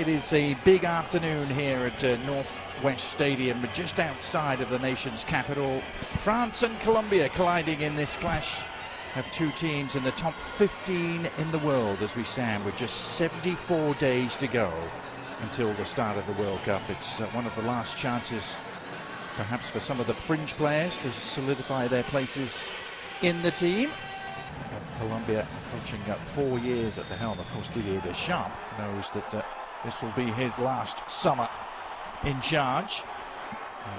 It is a big afternoon here at Northwest Stadium, just outside of the nation's capital. France and Colombia colliding in this clash of two teams in the top 15 in the world as we stand with just 74 days to go until the start of the World Cup. It's one of the last chances perhaps for some of the fringe players to solidify their places in the team. Colombia approaching 4 years at the helm. Of course, Didier Deschamps knows that this will be his last summer in charge.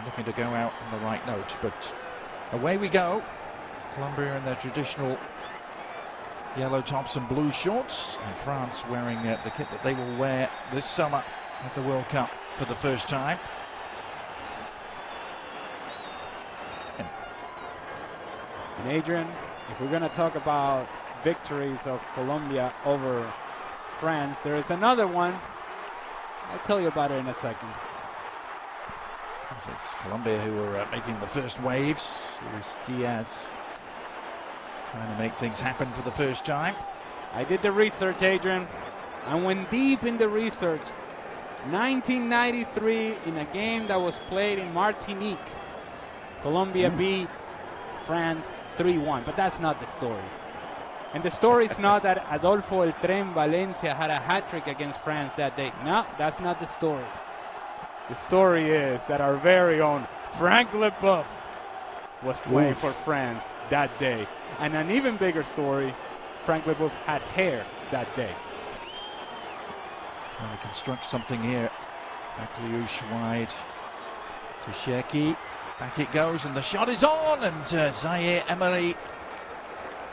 Looking to go out on the right note, but away we go. Colombia in their traditional yellow tops and blue shorts, and France wearing the kit that they will wear this summer at the World Cup for the first time. And Adrian, if we're going to talk about victories of Colombia over France, there is another one. I'll tell you about it in a second. It's Colombia who are making the first waves. Luis Diaz trying to make things happen for the first time. I did the research, Adrian. I went deep in the research. 1993, in a game that was played in Martinique, Colombia beat France 3-1, but that's not the story. And the story is not that Adolfo El Tren Valencia had a hat-trick against France that day. No, that's not the story. The story is that our very own Frank Leboeuf was playing for France that day. And an even bigger story, Frank Leboeuf had hair that day. Trying to construct something here. Akliouche wide to Cherki. Back it goes, and the shot is on, and Zaire Emery,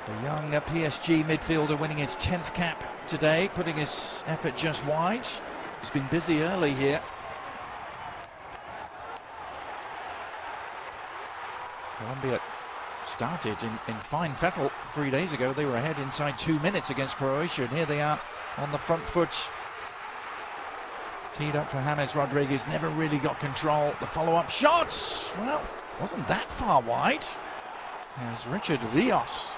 the young PSG midfielder, winning his 10th cap today, putting his effort just wide. He's been busy early here. Colombia started in fine fettle 3 days ago. They were ahead inside 2 minutes against Croatia, and here they are on the front foot. Teed up for James Rodriguez, never really got control. The follow-up shots, well, wasn't that far wide. There's Richard Rios.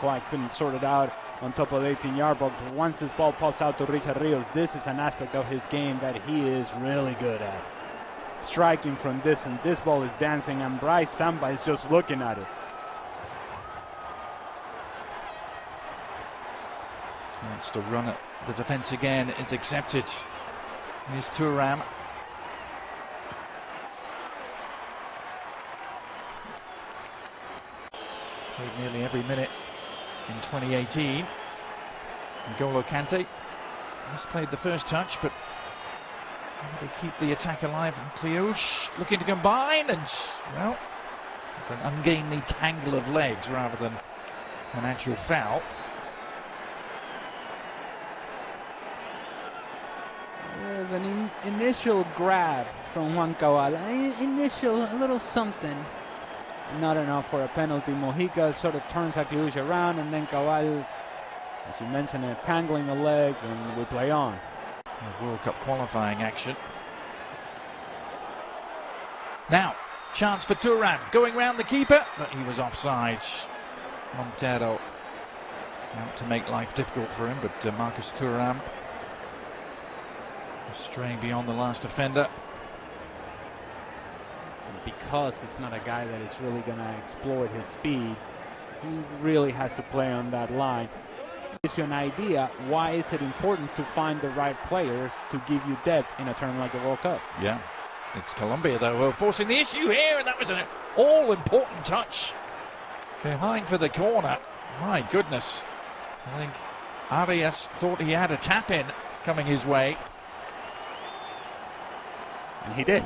Quite couldn't sort it out on top of the 18-yard box. Once this ball pops out to Richard Rios, this is an aspect of his game that he is really good at. Striking from distance, this ball is dancing, and Bryce Samba is just looking at it. Chance to run at the defense again is accepted. Here's Thuram. Played nearly every minute in 2018. N'Golo Kante misplayed the first touch, but they keep the attack alive. Akliouche looking to combine, and well, it's an ungainly tangle of legs rather than an actual foul. There's an initial grab from Juan Cabal, a little something. Not enough for a penalty. Mojica sort of turns Akliouche around, and then Cabal, as you mentioned, tangling the legs, and we play on. World Cup qualifying action. Now, chance for Thuram, going round the keeper, but he was offside. Montero out to make life difficult for him, but Marcus Thuram straying beyond the last defender. Because it's not a guy that is really going to exploit his speed, he really has to play on that line. Gives you an idea why is it important to find the right players to give you depth in a tournament like the World Cup. Yeah, it's Colombia though who are forcing the issue here, and that was an all-important touch behind for the corner. My goodness, I think Arias thought he had a tap-in coming his way. And he did.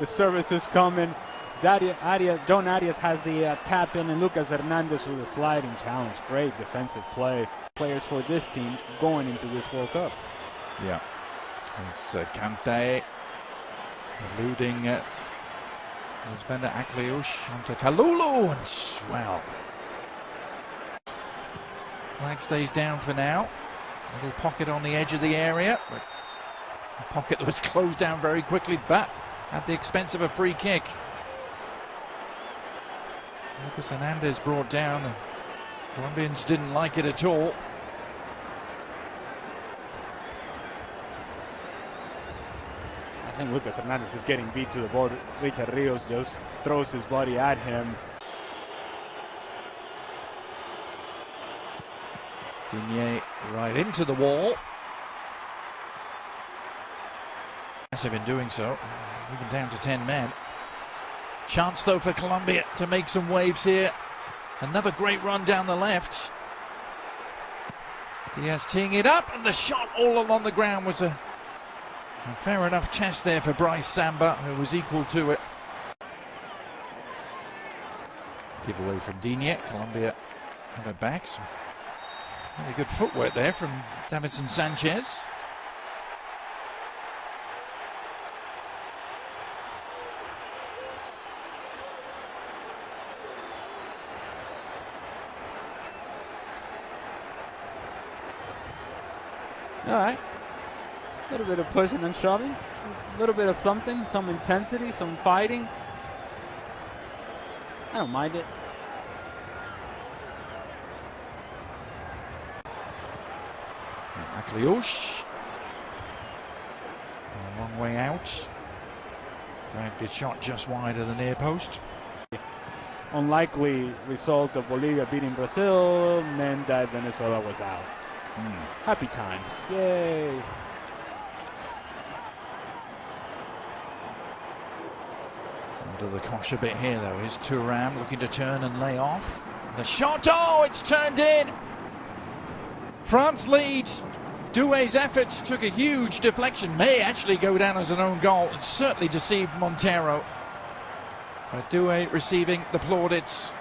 The service is coming. John Arias has the tap in, and Lucas Hernandez with a sliding challenge. Great defensive play. Players for this team going into this World Cup. Yeah. There's Kante eluding defender Akliouche onto Kalulu, and well, flag stays down for now. Little pocket on the edge of the area, but a pocket that was closed down very quickly, but at the expense of a free kick. Lucas Hernandez brought down. Colombians didn't like it at all. I think Lucas Hernandez is getting beat to the board. Richard Rios just throws his body at him. Digne right into the wall. Massive in doing so, even down to 10 men. Chance though for Colombia to make some waves here. Another great run down the left. Diaz teeing it up, and the shot all along the ground was a fair enough test there for Bryce Samba, who was equal to it. Give away from Digne. Colombia have it back. Some really good footwork there from Davinson Sanchez. All right. A little bit of pushing and shoving. A little bit of something, some intensity, some fighting. I don't mind it. Akliouche. A long way out. Dragged his shot just wide of the near post. Unlikely result of Bolivia beating Brazil meant that Venezuela was out. Happy times. Yay. Under the cosh a bit here though. Here's Thuram looking to turn and lay off. The shot, oh, it's turned in. France leads. Doué's efforts took a huge deflection. May actually go down as an own goal. It certainly deceived Montero. But Doué receiving the plaudits.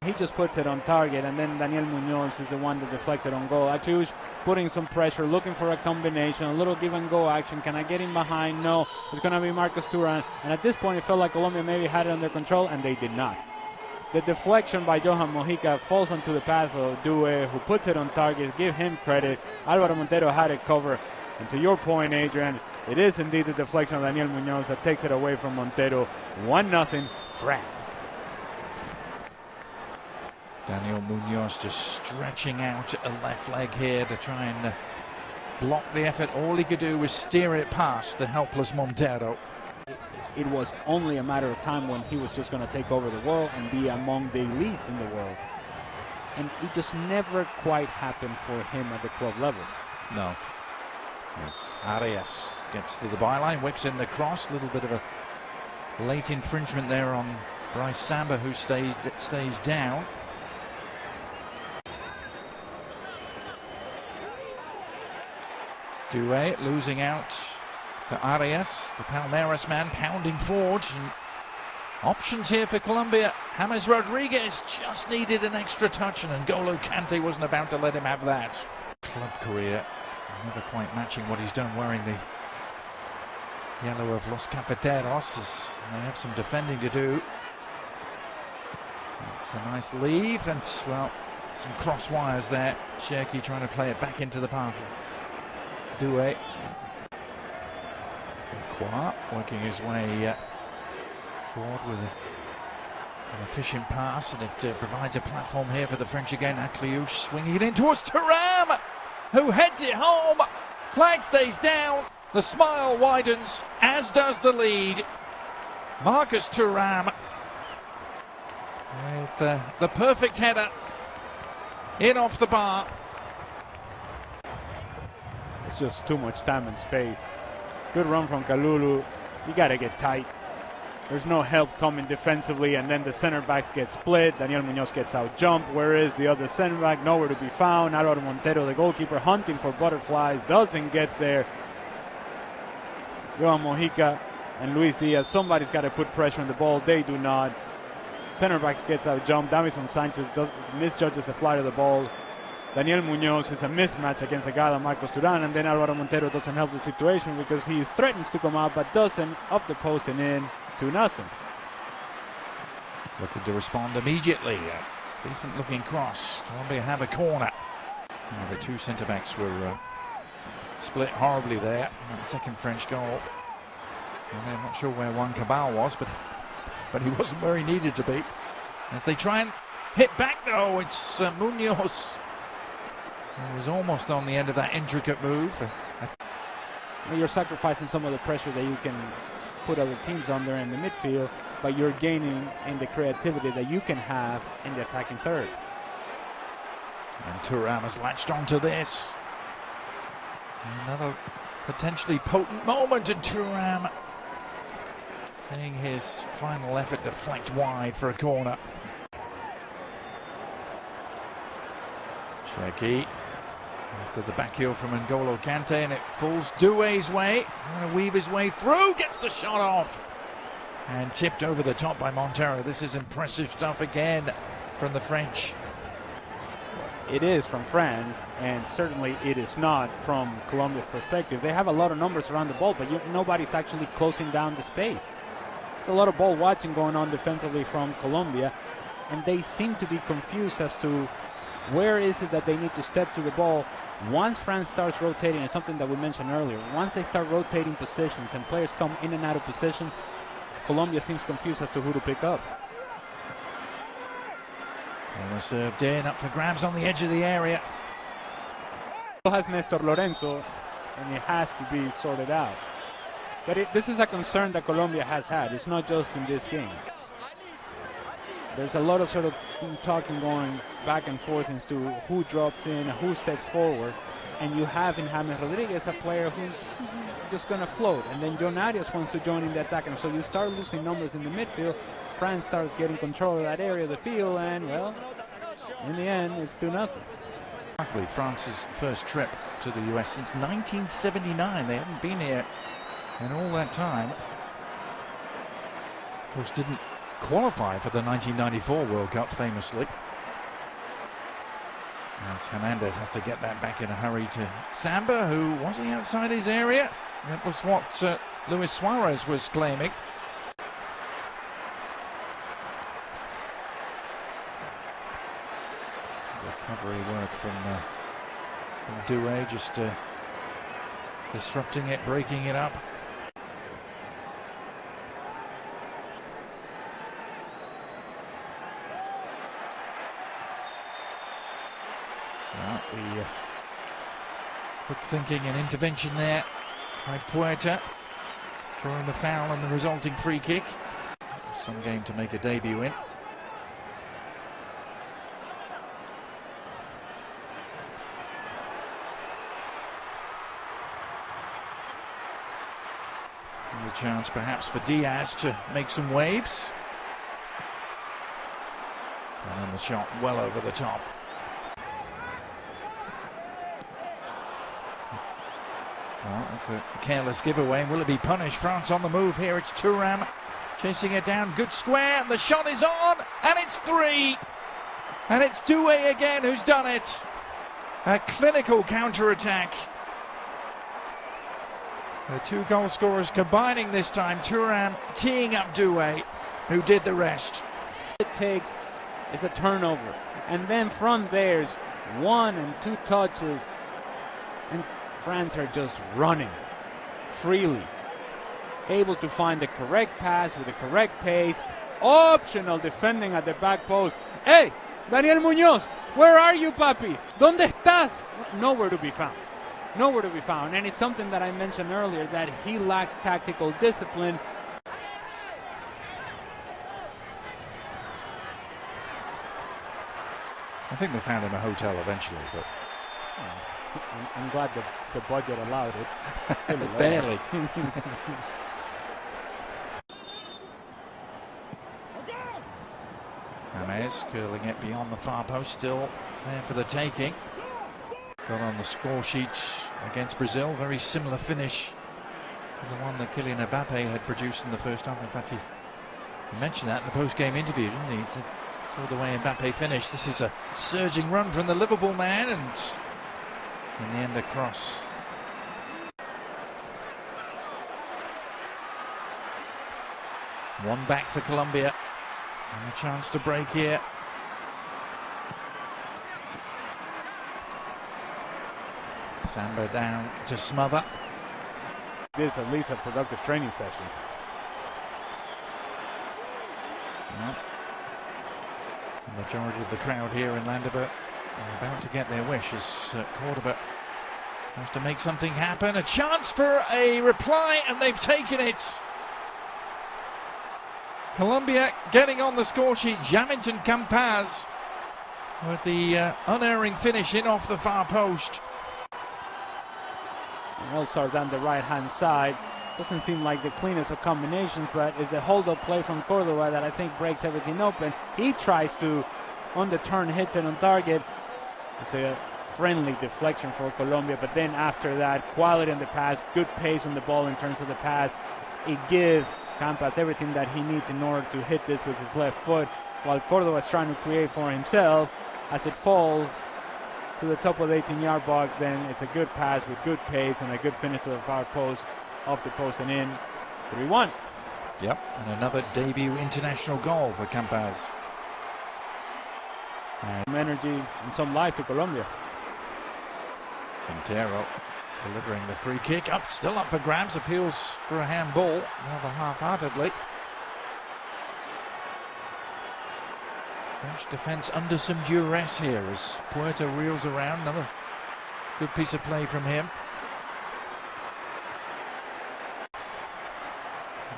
He just puts it on target, and then Daniel Munoz is the one that deflects it on goal. Akliouche putting some pressure, looking for a combination, a little give and go action. Can I get him behind? No. It's going to be Marcos Thuram. And at this point, it felt like Colombia maybe had it under control, and they did not. The deflection by Johan Mojica falls onto the path of Doué, who puts it on target. Give him credit. Alvaro Montero had it covered. And to your point, Adrian, it is indeed the deflection of Daniel Munoz that takes it away from Montero. 1-0 France. Daniel Munoz just stretching out a left leg here to try and block the effort. All he could do was steer it past the helpless Montero. It was only a matter of time when he was just going to take over the world and be among the elites in the world. And it just never quite happened for him at the club level. No. As Arias gets to the byline, whips in the cross. A little bit of a late infringement there on Bryce Samba, who stays down. Doué losing out to Arias, the Palmeiras man, pounding forward. And options here for Colombia. James Rodriguez just needed an extra touch, and N'Golo Kante wasn't about to let him have that. Club career never quite matching what he's done wearing the yellow of Los Cafeteros, as they have some defending to do. It's a nice leave, and well, some cross wires there. Cherki trying to play it back into the path of Doué. Qua working his way forward with an efficient pass, and it provides a platform here for the French again. Akliouche swinging it in towards Thuram, who heads it home. Flag stays down. The smile widens, as does the lead. Marcus Thuram with the perfect header in off the bar. It's just too much time and space. Good run from Kalulu. You got to get tight. There's no help coming defensively, and then the center backs get split. Daniel Munoz gets out jumped. Where is the other center back? Nowhere to be found. Alvaro Montero, the goalkeeper, hunting for butterflies, doesn't get there. Johan Mojica and Luis Diaz, somebody's got to put pressure on the ball. They do not. Center backs gets out jumped. Davinson Sanchez misjudges the flight of the ball. Daniel Munoz is a mismatch against a guy like Marcos Thuram, and then Alvaro Montero doesn't help the situation because he threatens to come out but doesn't. Up the post and in. 2-0. Looking to respond immediately. Decent looking cross. Colombia have a corner. The two centre backs were split horribly there. That second French goal. I'm not sure where Juan Cabal was, but he wasn't where he needed to be. As they try and hit back though, it's Munoz, who was almost on the end of that intricate move. you're sacrificing some of the pressure that you can put other teams under in the midfield, but you're gaining in the creativity that you can have in the attacking third. And Thuram has latched onto this. Another potentially potent moment, and Thuram seeing his final effort deflect wide for a corner. Shaki after the back heel from N'Golo Kante, and it falls Doué's way. Trying to weave his way through, gets the shot off, and tipped over the top by Montero. This is impressive stuff again from the French. It is from France, and certainly it is not from Colombia's perspective. They have a lot of numbers around the ball, but nobody's actually closing down the space. There's a lot of ball watching going on defensively from Colombia, and they seem to be confused as to where is it that they need to step to the ball. Once France starts rotating, it's something that we mentioned earlier, once they start rotating positions and players come in and out of position, Colombia seems confused as to who to pick up. Corner served in, up for grabs on the edge of the area. Has Nestor Lorenzo, and it has to be sorted out. But this is a concern that Colombia has had. It's not just in this game. There's a lot of sort of talking going back and forth as to who drops in, who steps forward, and you have in James Rodriguez a player who's just going to float, and then John Arias wants to join in the attack, and so you start losing numbers in the midfield. France starts getting control of that area of the field, and well, in the end, it's 2-0. France's first trip to the US since 1979. They hadn't been here in all that time. Of course, didn't qualify for the 1994 World Cup, famously. As Hernandez has to get that back in a hurry to Samba, who was he outside his area? That was what Luis Suarez was claiming. Recovery work from Doué, just disrupting it, breaking it up. Well, the quick thinking and intervention there by Puerta, drawing the foul and the resulting free kick. Some game to make a debut in. And a chance perhaps for Diaz to make some waves. And then the shot well over the top. Well, that's a careless giveaway. Will it be punished? France on the move here. It's Thuram chasing it down. Good square, and the shot is on, and it's 3. And it's Doué again who's done it. A clinical counter-attack. The two goal scorers combining this time. Thuram teeing up Doué, who did the rest. It takes is a turnover, and then from there's 1 and 2 touches, and France are just running freely, able to find the correct pass with the correct pace. Optional defending at the back post. Hey, Daniel Muñoz, where are you, papi? ¿Dónde estás? Nowhere to be found. Nowhere to be found. And it's something that I mentioned earlier, that he lacks tactical discipline. I think they found him a hotel eventually, but I'm glad the budget allowed it. Barely. James curling it beyond the far post, still there for the taking. Got on the score sheet against Brazil, very similar finish to the one that Kylian Mbappe had produced in the first half. In fact, he mentioned that in the post-game interview, didn't he? He said, saw the way Mbappe finished. This is a surging run from the Liverpool man, and in the end a cross. One back for Colombia, and a chance to break here. Samba down to smother. This is at least a productive training session. Well, the majority of the crowd here in Landova are about to get their wish as Cordoba Has to make something happen. A chance for a reply, and they've taken it. Colombia getting on the score sheet. Jamington Campaz with the unerring finish in off the far post. Elsar's on the right-hand side. Doesn't seem like the cleanest of combinations, but it's a hold-up play from Cordova that I think breaks everything open. He tries to, on the turn, hits it on target. It's a friendly deflection for Colombia, but then after that, quality on the pass, good pace on the ball in terms of the pass. It gives Campas everything that he needs in order to hit this with his left foot, while Cordova is trying to create for himself. As it falls to the top of the 18-yard box, then it's a good pass with good pace and a good finish to the far post, off the post and in. 3-1. Yep, and another debut international goal for Campaz. Some energy and some life to Colombia. Quintero delivering the free kick, still up for grabs, appeals for a handball, rather half-heartedly. French defence under some duress here as Puerta reels around. Another good piece of play from him.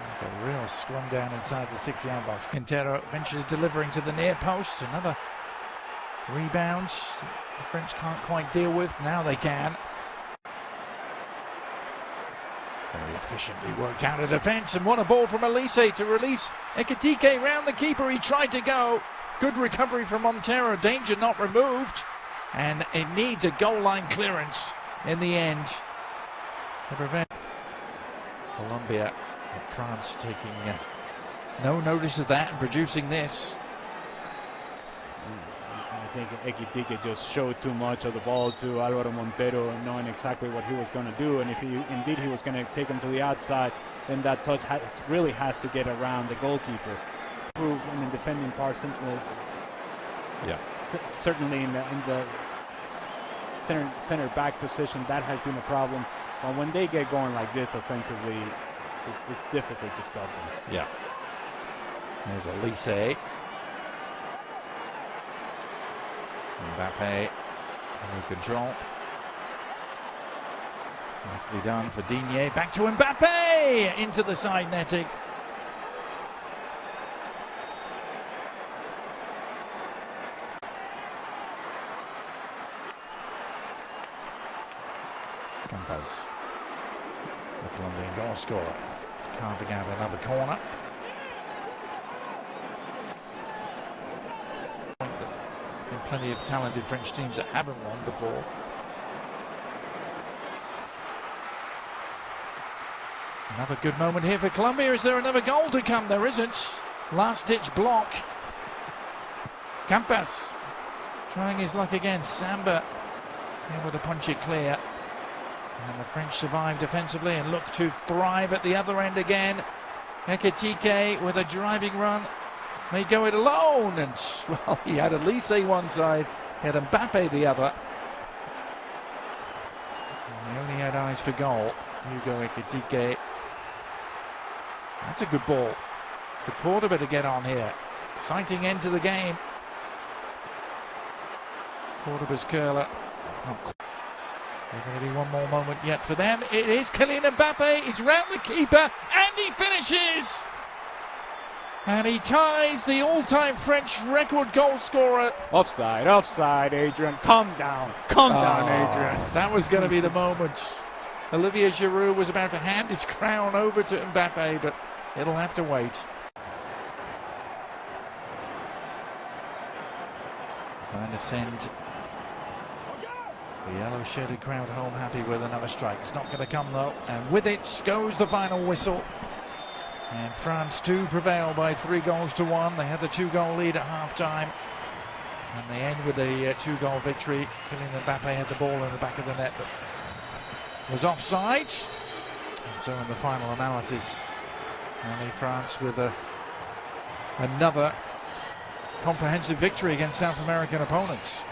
There's a real scrum down inside the 6-yard box. Quintero eventually delivering to the near post. Another rebound the French can't quite deal with. Now they can. Very efficiently worked out of defence, and what a ball from Elise to release Ekitike round the keeper. He tried to go. Good recovery from Montero. Danger not removed, and it needs a goal line clearance in the end to prevent Colombia and France taking no notice of that and producing this. I think Ekitike just showed too much of the ball to Alvaro Montero, knowing exactly what he was going to do, and if indeed he was going to take him to the outside, then that touch really has to get around the goalkeeper. Improve in the defending part, certainly in the center back position, that has been a problem. But when they get going like this offensively, it's difficult to stop them. Yeah. There's Elise. Mbappe under control. Nicely done for Digne. Back to Mbappe! Into the side netting. Campaz, the Colombian goal scorer, carving out another corner. Plenty of talented French teams that haven't won before. Another good moment here for Colombia. Is there another goal to come? There isn't. Last-ditch block. Campas trying his luck again. Samba able to punch it clear. And the French survive defensively and look to thrive at the other end again. Ekitike with a driving run. May go it alone, and well, he had Elise one side, he had Mbappe the other. And he only had eyes for goal. Hugo Ekitike. That's a good ball for Cordova to get on here. Exciting end to the game. Cordova's curler. Not quite. There's going to be one more moment yet for them. It is Kylian Mbappe. He's round the keeper, and he finishes. And he ties the all-time French record goal scorer. Offside, offside, Adrian. Calm down, Adrian. That was going to be the moment. Olivier Giroud was about to hand his crown over to Mbappe, but it'll have to wait. Trying to send the yellow-shirted crowd home happy with another strike. It's not going to come, though. And with it goes the final whistle. And France too prevail by 3-1. They had the 2-goal lead at half-time. And they end with a 2-goal victory. Kylian Mbappe had the ball in the back of the net, but was offside. And so in the final analysis, only France with another comprehensive victory against South American opponents.